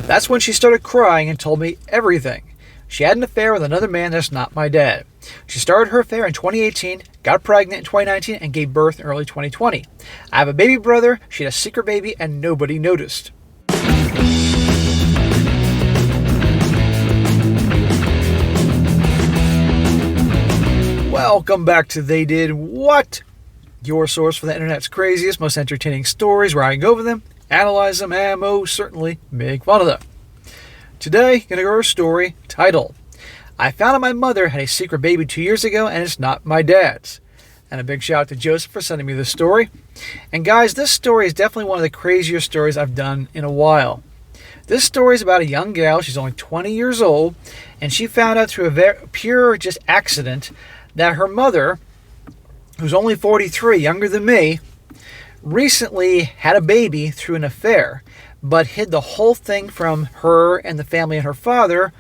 That's when she started crying and told me everything. She had an affair with another man that's not my dad. She started her affair in 2018, got pregnant in 2019, and gave birth in early 2020. I have a baby brother, she had a secret baby, and nobody noticed. Welcome back to They Did What? Your source for the internet's craziest, most entertaining stories, where I go over them, analyze them, and most certainly make fun of them. Today, going to go over a story titled, I found out my mother had a secret baby 2 years ago and it's not my dad's. And a big shout out to Joseph for sending me this story. And guys, this story is definitely one of the crazier stories I've done in a while. This story is about a young gal, she's only 20 years old, and she found out through a pure just accident that her mother, who's only 43, younger than me, recently had a baby through an affair, but hid the whole thing from her and the family and her father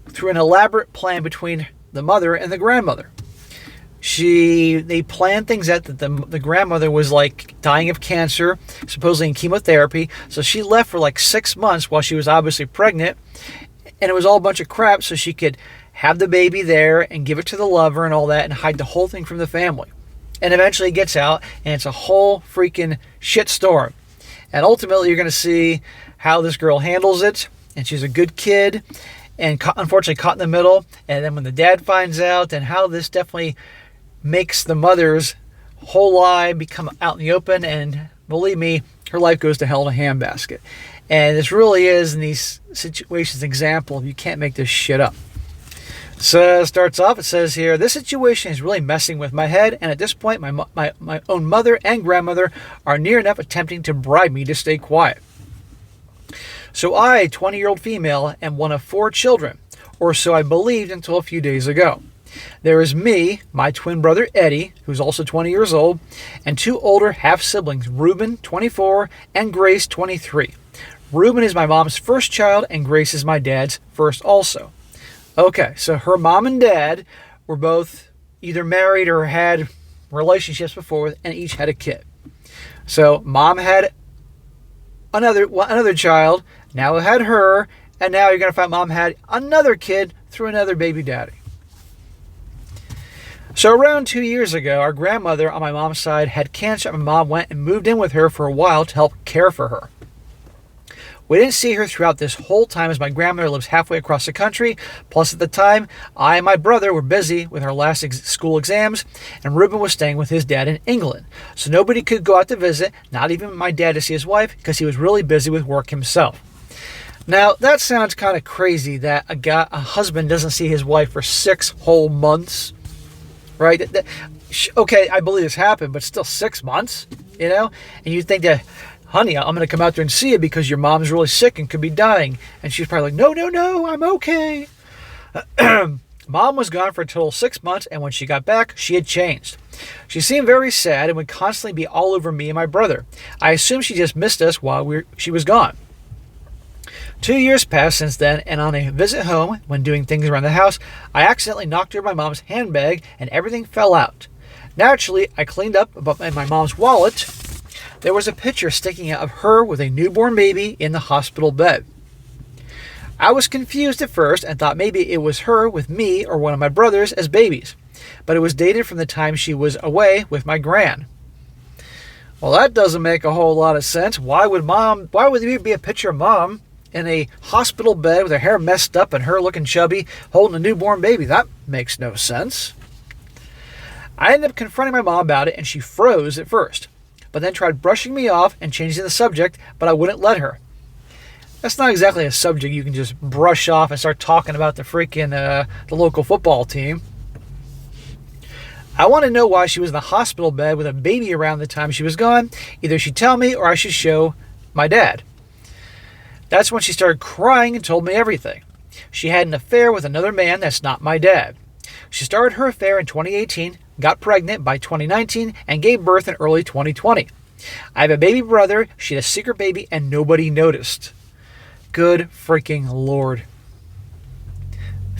through an elaborate plan between the mother and the grandmother. They planned things out that the grandmother was like dying of cancer, supposedly in chemotherapy, so she left for like 6 months while she was obviously pregnant, and it was all a bunch of crap so she could have the baby there and give it to the lover and all that and hide the whole thing from the family. And eventually it gets out and it's a whole freaking shitstorm. And ultimately, you're going to see how this girl handles it. And she's a good kid and unfortunately caught in the middle. And then when the dad finds out, and how this definitely makes the mother's whole life become out in the open. And believe me, her life goes to hell in a handbasket. And this really is, in these situations, an example of you can't make this shit up. So it starts off, it says here, this situation is really messing with my head, and at this point my own mother and grandmother are near enough attempting to bribe me to stay quiet. So I, a 20-year-old female, am one of 4 children, or so I believed until a few days ago. There is me, my twin brother Eddie, who's also 20 years old, and 2 older half-siblings, Reuben, 24, and Grace, 23. Reuben is my mom's first child, and Grace is my dad's first also. Okay, so her mom and dad were both either married or had relationships before, and each had a kid. So mom had another child, now had her, and now you're going to find mom had another kid through another baby daddy. So around 2 years ago, our grandmother on my mom's side had cancer, and my mom went and moved in with her for a while to help care for her. We didn't see her throughout this whole time as my grandmother lives halfway across the country. Plus, at the time, I and my brother were busy with our last school exams, and Reuben was staying with his dad in England. So nobody could go out to visit, not even my dad to see his wife, because he was really busy with work himself. Now, that sounds kind of crazy that a husband doesn't see his wife for 6 whole months, right? Okay, I believe this happened, but still 6 months, you know? And you think that, honey, I'm going to come out there and see you because your mom's really sick and could be dying. And she's probably like, no, I'm okay. Mom was gone for a total of 6 months, and when she got back, she had changed. She seemed very sad and would constantly be all over me and my brother. I assumed she just missed us while she was gone. 2 years passed since then, and on a visit home, when doing things around the house, I accidentally knocked over my mom's handbag, and everything fell out. Naturally, I cleaned up in my mom's wallet. There was a picture sticking out of her with a newborn baby in the hospital bed. I was confused at first and thought maybe it was her with me or one of my brothers as babies, but it was dated from the time she was away with my gran. Well, that doesn't make a whole lot of sense. Why would there be a picture of mom in a hospital bed with her hair messed up and her looking chubby holding a newborn baby? That makes no sense. I ended up confronting my mom about it, and she froze at first, but then tried brushing me off and changing the subject, but I wouldn't let her. That's not exactly a subject you can just brush off and start talking about the local football team. I want to know why she was in the hospital bed with a baby around the time she was gone. Either she'd tell me or I should show my dad. That's when she started crying and told me everything. She had an affair with another man that's not my dad. She started her affair in 2018, got pregnant by 2019, and gave birth in early 2020. I have a baby brother, she had a secret baby, and nobody noticed. Good freaking Lord.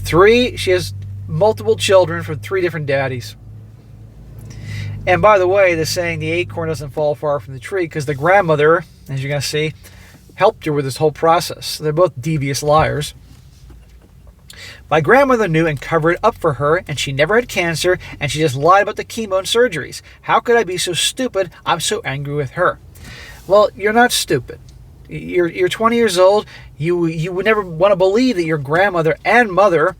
She has multiple children from 3 different daddies. And by the way, the saying, the acorn doesn't fall far from the tree, because the grandmother, as you're going to see, helped her with this whole process. They're both devious liars. My grandmother knew and covered it up for her, and she never had cancer, and she just lied about the chemo and surgeries. How could I be so stupid? I'm so angry with her. Well, you're not stupid. You're 20 years old. You would never want to believe that your grandmother and mother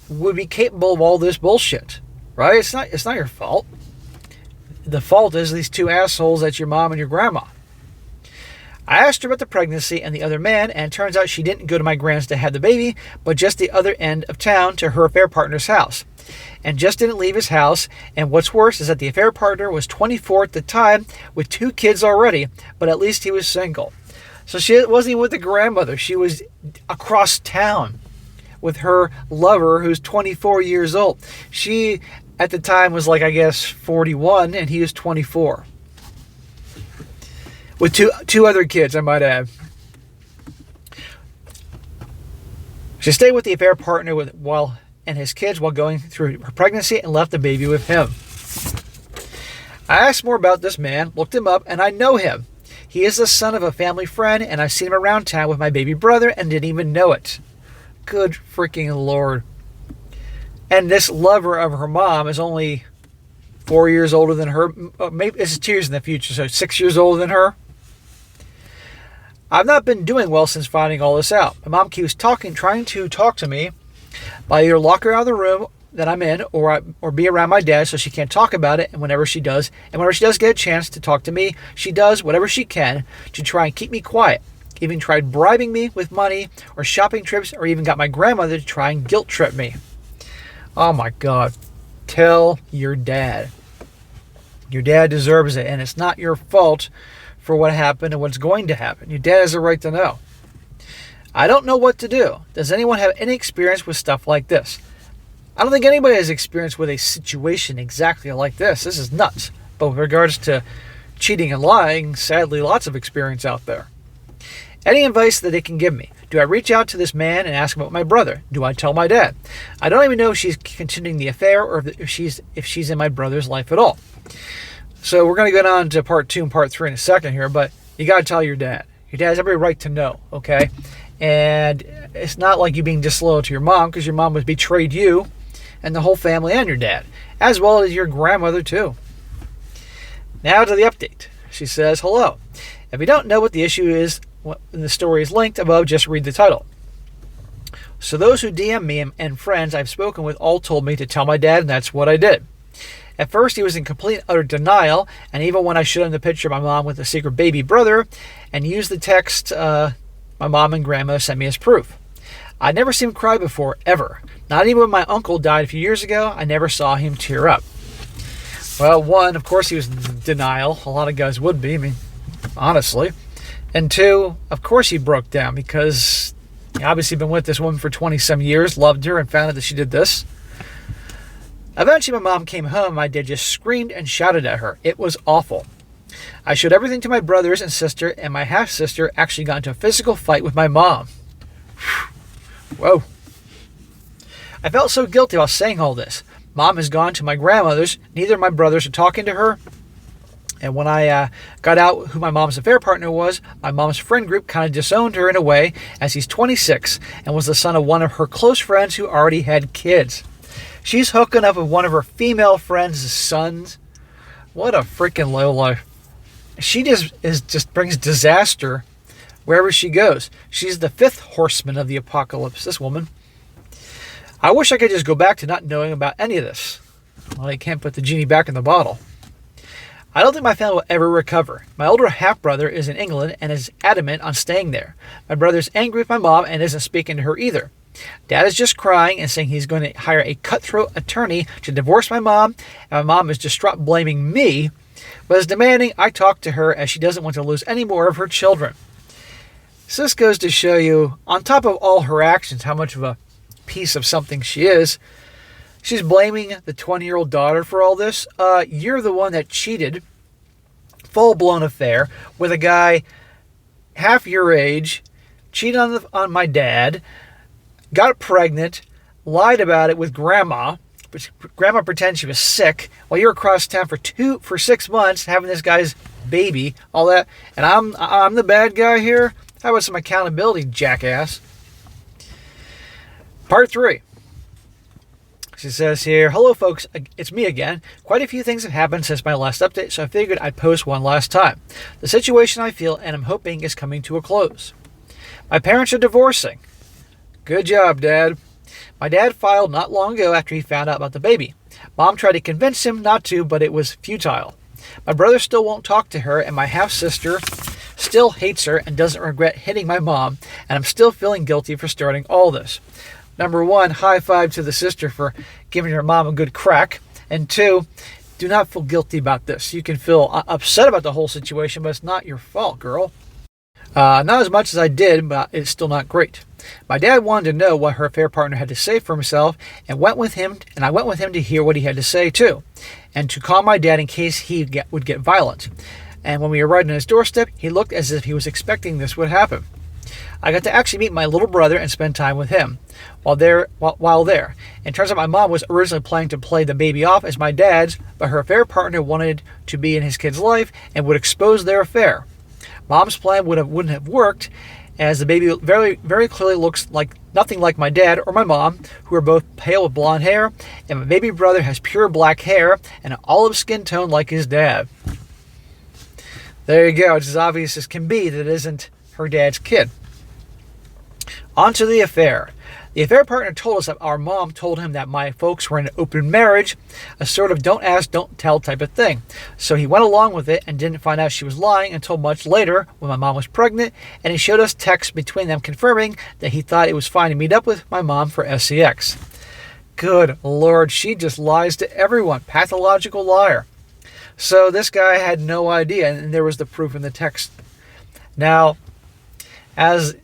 would be capable of all this bullshit, right? It's not your fault. The fault is these two assholes, that's your mom and your grandma. I asked her about the pregnancy and the other man, and it turns out she didn't go to my grand's to have the baby, but just the other end of town to her affair partner's house. And just didn't leave his house, and what's worse is that the affair partner was 24 at the time with 2 kids already, but at least he was single. So she wasn't even with the grandmother. She was across town with her lover who's 24 years old. She, at the time, was like, I guess, 41, and he was 24. With two other kids, I might add. She stayed with the affair partner and his kids while going through her pregnancy and left the baby with him. I asked more about this man, looked him up, and I know him. He is the son of a family friend, and I've seen him around town with my baby brother and didn't even know it. Good freaking Lord. And this lover of her mom is only 4 years older than her. Maybe this is 2 years in the future, so 6 years older than her. I've not been doing well since finding all this out. My mom keeps trying to talk to me by either lock her out of the room that I'm in or be around my dad so she can't talk about it. And whenever she does get a chance to talk to me, she does whatever she can to try and keep me quiet. Even tried bribing me with money or shopping trips, or even got my grandmother to try and guilt trip me. Oh my God. Tell your dad. Your dad deserves it, and it's not your fault for what happened and what's going to happen. Your dad has a right to know. I don't know what to do. Does anyone have any experience with stuff like this? I don't think anybody has experience with a situation exactly like this. This is nuts. But with regards to cheating and lying, sadly, lots of experience out there. Any advice that they can give me? Do I reach out to this man and ask about my brother? Do I tell my dad? I don't even know if she's continuing the affair or if she's in my brother's life at all. So we're going to go on to part 2 and part 3 in a second here, but you got to tell your dad. Your dad has every right to know, okay? And it's not like you being disloyal to your mom, because your mom has betrayed you and the whole family and your dad, as well as your grandmother too. Now to the update. She says, hello. If you don't know what the issue is, the story is linked above, just read the title. So those who DM me and friends I've spoken with all told me to tell my dad, and that's what I did. At first, he was in complete and utter denial, and even when I showed him the picture of my mom with a secret baby brother and used the text my mom and grandma sent me as proof. I'd never seen him cry before, ever. Not even when my uncle died a few years ago, I never saw him tear up. Well, one, of course he was in denial. A lot of guys would be, honestly. And 2, of course he broke down, because he obviously been with this woman for 20-some years, loved her, and found out that she did this. Eventually, my mom came home. My dad just screamed and shouted at her. It was awful. I showed everything to my brothers and sister, and my half-sister actually got into a physical fight with my mom. Whoa. I felt so guilty while saying all this. Mom has gone to my grandmother's. Neither of my brothers are talking to her. And when I got out who my mom's affair partner was, my mom's friend group kind of disowned her in a way, as he's 26 and was the son of one of her close friends who already had kids. She's hooking up with one of her female friends' sons. What a freaking lowlife. She just brings disaster wherever she goes. She's the 5th horseman of the apocalypse, this woman. I wish I could just go back to not knowing about any of this. Well, I can't put the genie back in the bottle. I don't think my family will ever recover. My older half-brother is in England and is adamant on staying there. My brother's angry with my mom and isn't speaking to her either. Dad is just crying and saying he's going to hire a cutthroat attorney to divorce my mom, and my mom is distraught blaming me, but is demanding I talk to her as she doesn't want to lose any more of her children. So this goes to show you, on top of all her actions, how much of a piece of something she is. She's blaming the 20-year-old daughter for all this. You're the one that cheated, full-blown affair, with a guy half your age, cheated on my dad, got pregnant, lied about it with grandma. Grandma pretends she was sick while you're across town for 6 months having this guy's baby, all that, and I'm the bad guy here? How about some accountability, jackass? Part 3. She says here, hello folks, it's me again. Quite a few things have happened since my last update, so I figured I'd post one last time. The situation I feel and I'm hoping is coming to a close. My parents are divorcing. Good job, Dad. My dad filed not long ago after he found out about the baby. Mom tried to convince him not to, but it was futile. My brother still won't talk to her, and my half-sister still hates her and doesn't regret hitting my mom, and I'm still feeling guilty for starting all this. Number 1, high five to the sister for giving her mom a good crack. And 2, do not feel guilty about this. You can feel upset about the whole situation, but it's not your fault, girl. Not as much as I did, but it's still not great. My dad wanted to know what her affair partner had to say for himself, and I went with him to hear what he had to say too, and to calm my dad in case he would get violent. And when we arrived on his doorstep, he looked as if he was expecting this would happen. I got to actually meet my little brother and spend time with him while there. And turns out my mom was originally planning to play the baby off as my dad's, but her affair partner wanted to be in his kid's life and would expose their affair. Mom's plan wouldn't have worked, as the baby very, very clearly looks like nothing like my dad or my mom, who are both pale with blonde hair, and my baby brother has pure black hair and an olive skin tone like his dad. There you go. It's as obvious as can be that it isn't her dad's kid. On to the affair. The affair partner told us that our mom told him that my folks were in an open marriage, a sort of don't ask, don't tell type of thing. So he went along with it and didn't find out she was lying until much later when my mom was pregnant, and he showed us texts between them confirming that he thought it was fine to meet up with my mom for sex. Good Lord, she just lies to everyone. Pathological liar. So this guy had no idea, and there was the proof in the text. Now, as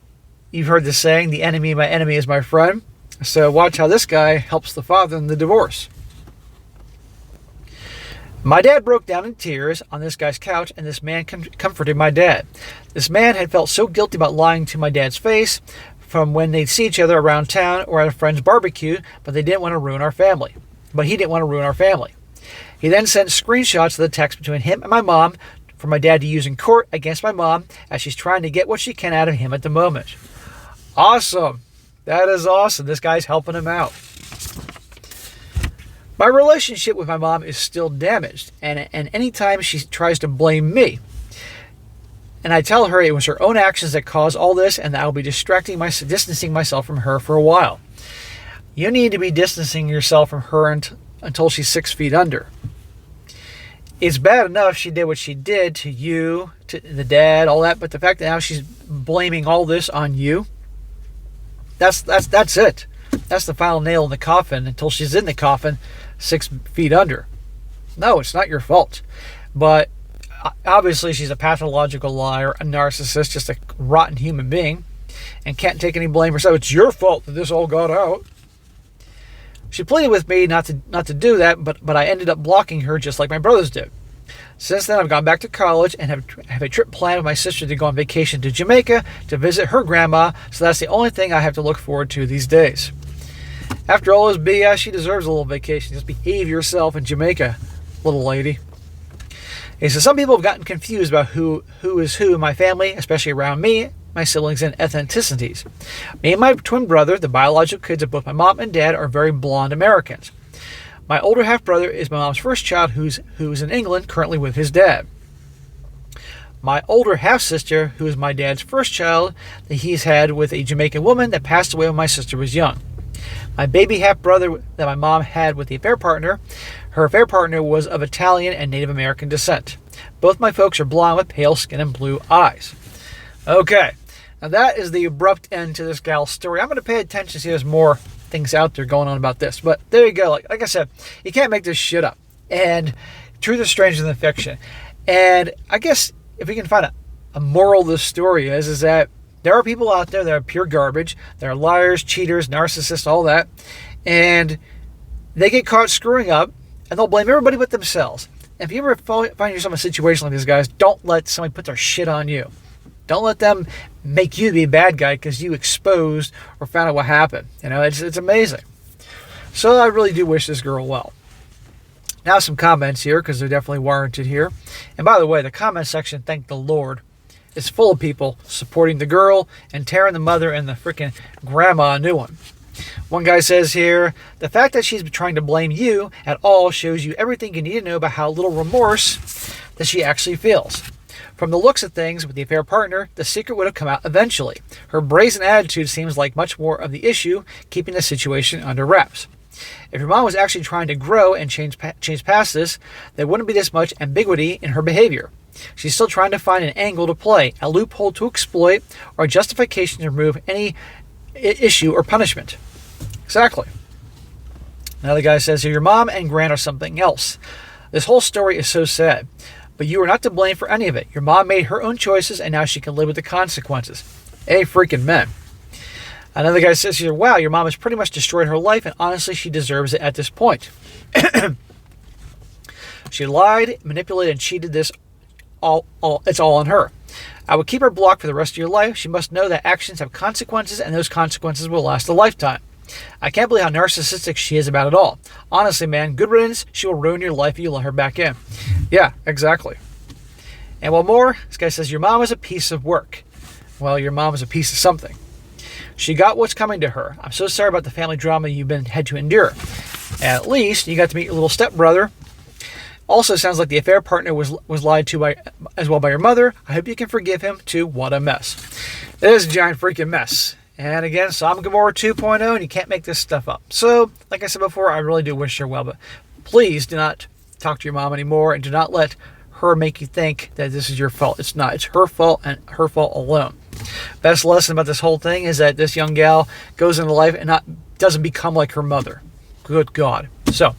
you've heard the saying, the enemy of my enemy is my friend. So watch how this guy helps the father in the divorce. My dad broke down in tears on this guy's couch, and this man comforted my dad. This man had felt so guilty about lying to my dad's face from when they'd see each other around town or at a friend's barbecue, but he didn't want to ruin our family. He then sent screenshots of the text between him and my mom for my dad to use in court against my mom, as she's trying to get what she can out of him at the moment. Awesome. That is awesome. This guy's helping him out. My relationship with my mom is still damaged, and anytime she tries to blame me, and I tell her it was her own actions that caused all this, and that I'll be distancing myself from her for a while. You need to be distancing yourself from her until she's 6 feet under. It's bad enough she did what she did to you, to the dad, all that, but the fact that now she's blaming all this on you, that's it. That's the final nail in the coffin until she's in the coffin 6 feet under. No, it's not your fault. But obviously she's a pathological liar, a narcissist, just a rotten human being, and can't take any blame herself. It's your fault that this all got out. She pleaded with me not to do that, but I ended up blocking her just like my brothers did. Since then, I've gone back to college and have a trip planned with my sister to go on vacation to Jamaica to visit her grandma, so that's the only thing I have to look forward to these days. After all this BS, she deserves a little vacation. Just behave yourself in Jamaica, little lady. Okay, so some people have gotten confused about who is who in my family, especially around me, my siblings, and ethnicities. Me and my twin brother, the biological kids of both my mom and dad, are very blonde Americans. My older half-brother is my mom's first child, who's in England, currently with his dad. My older half-sister, who is my dad's first child, that he's had with a Jamaican woman that passed away when my sister was young. My baby half-brother that my mom had with the affair partner, her affair partner was of Italian and Native American descent. Both my folks are blonde with pale skin and blue eyes. Okay, now that is the abrupt end to this gal's story. I'm going to pay attention to see if there's more things out there going on about this. But there you go. Like I said, you can't make this shit up. And truth is stranger than fiction. And I guess if we can find a moral of this story is that there are people out there that are pure garbage. There are liars, cheaters, narcissists, all that. And they get caught screwing up, and they'll blame everybody but themselves. And if you ever find yourself in a situation like these guys, don't let somebody put their shit on you. Don't let them make you be a bad guy because you exposed or found out what happened. You know, it's amazing. So I really do wish this girl well. Now some comments here, because they're definitely warranted here. And by the way, the comment section, thank the Lord, is full of people supporting the girl and tearing the mother and the freaking grandma a new one. One guy says here, the fact that she's trying to blame you at all shows you everything you need to know about how little remorse that she actually feels. From the looks of things with the affair partner, the secret would have come out eventually. Her brazen attitude seems like much more of the issue, keeping the situation under wraps. If your mom was actually trying to grow and change past this, there wouldn't be this much ambiguity in her behavior. She's still trying to find an angle to play, a loophole to exploit, or a justification to remove any issue or punishment. Exactly. Another guy says here, your mom and Grant are something else. This whole story is so sad, but you are not to blame for any of it. Your mom made her own choices, and now she can live with the consequences. A freaking men. Another guy says here, wow, your mom has pretty much destroyed her life, and honestly, she deserves it at this point. She lied, manipulated, and cheated this. It's all on her. I would keep her blocked for the rest of your life. She must know that actions have consequences, and those consequences will last a lifetime. I can't believe how narcissistic she is about it all. Honestly, man, good riddance. She will ruin your life if you let her back in. Yeah, exactly. And one more, this guy says, your mom is a piece of work. Well, your mom is a piece of something. She got what's coming to her. I'm so sorry about the family drama you've had to endure. At least you got to meet your little stepbrother. Also, sounds like the affair partner was lied to as well by your mother. I hope you can forgive him too. What a mess. It is a giant freaking mess. And again, Sodom and Gomorrah 2.0, and you can't make this stuff up. So, like I said before, I really do wish her well, but please do not talk to your mom anymore, and do not let her make you think that this is your fault. It's not. It's her fault, and her fault alone. Best lesson about this whole thing is that this young gal goes into life and doesn't become like her mother. Good God. So,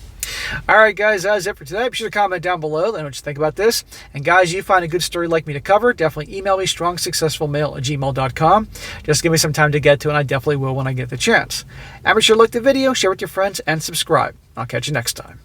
all right, guys, that's it for today. Be sure to comment down below. Let me know what you think about this. And, guys, you find a good story like me to cover, definitely email me, strongsuccessfulmale@gmail.com. Just give me some time to get to it, and I definitely will when I get the chance. And be sure to like the video, share with your friends, and subscribe. I'll catch you next time.